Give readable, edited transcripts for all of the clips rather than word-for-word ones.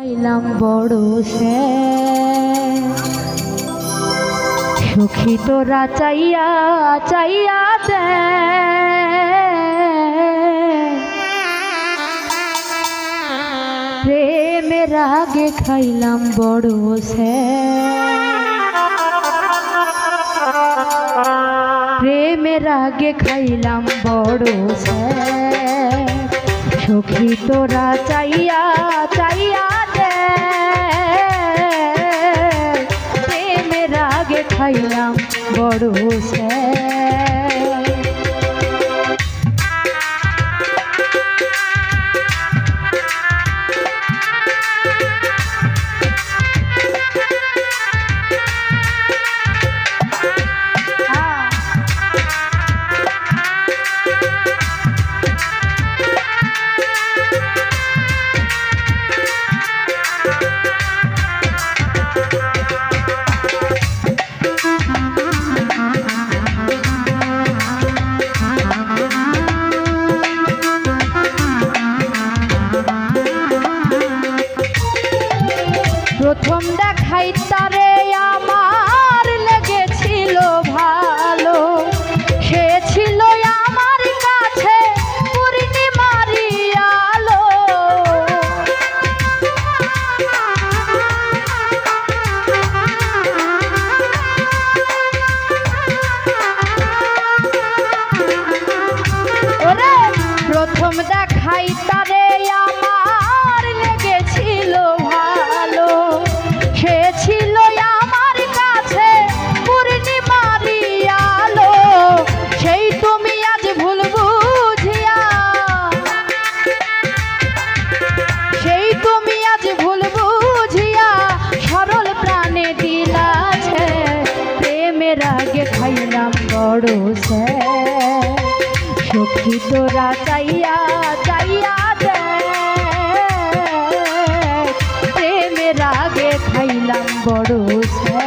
খাইলাম বড় সে সুখী তোরা চাইয়া চাইয়া দে প্রেমের আগে খাইলাম বড় সে প্রেমের আগে খাইলাম বড় সে সুখী তোরা চাইয়া চাইয়া দে প্রেমের আগে খাইলাম বড় সে প্রথম দেখাই তারে আমার লেগেছিল ভালো সে ছিল আমার কাছে পূর্ণিমারি আলো ওরে প্রথম দেখাই তারে আমার লেগেছিল ভালো সে ছিল আমার কাছে পূর্ণিমারি আলো সেই তুমি আজ ভুল বুঝিয়া সেই তুমি আজ ভুল বুঝিয়া সরল প্রাণে দিলাছে প্রেমের আগে খাইলাম বড় সে সখী তোরা চাইয়া চাইয়া দে প্রেমের আগে খাইলাম বড় সে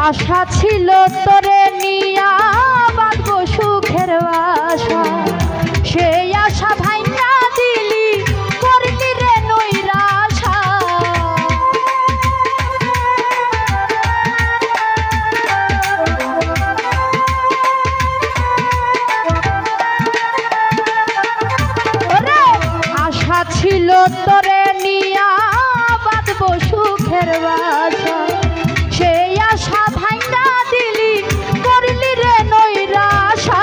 আশা ছিল তোরে নিয়া বাঁধবো সুখের আশা সেই আশা ভাঙা দিলি করলি রে নৈরাশা ওরে আশা ছিল তোরে নিয়া বাঁধবো সুখের আশা সেই আশা ভাঙা দিলি করলি রে নৈরাশা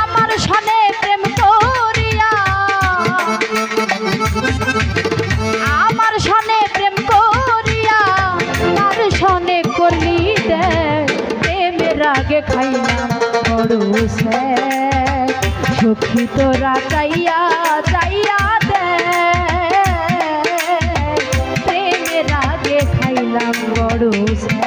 আমার সনে প্রেম করিয়া আমার সনে প্রেম করিয়া তার সনে করলি দে প্রেমের আগে খাইলাম বড় সে সখী তোরা চাইয়া চাইয়া দে প্রেমের আগে খাইলাম বড় সে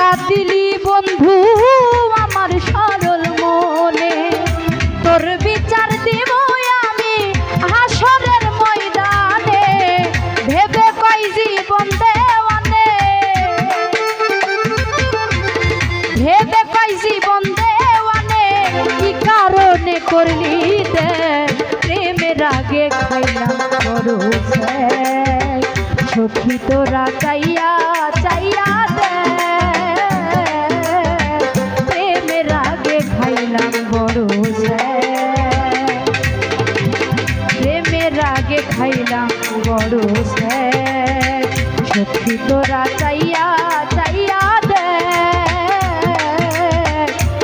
ধোকা দিলি বন্ধু আমার সরল মনে, তোর বিচার দিব আমি হাসরের ময়দানে। ভেবে কই জীবন দেওয়ানে, ভেবে কই জীবন দেওয়ানে, কি কারণে করলি দে প্রেমের আগে খাইলাম বড় শেষ। সখী তোরা চাইয়া চাইয়া দে প্রেমের আগে খাইলাম বড় শেষ, প্রেমের আগে খাইলাম বড় শেষ। সখী তোরা চাইয়া চাইয়া দে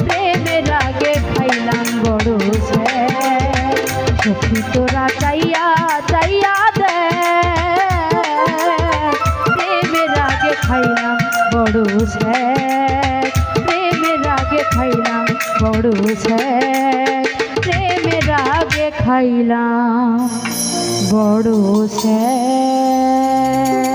প্রেমের আগে খাইলাম বড় শেষ। সখী তোরা চাইয়া চাইয়া দে প্রেমের আগে খাইলাম বড় শেষ, প্রেমের আগে খাইলাম বড় শেষ, প্রেমের আগে খাইলাম বড় শেষ।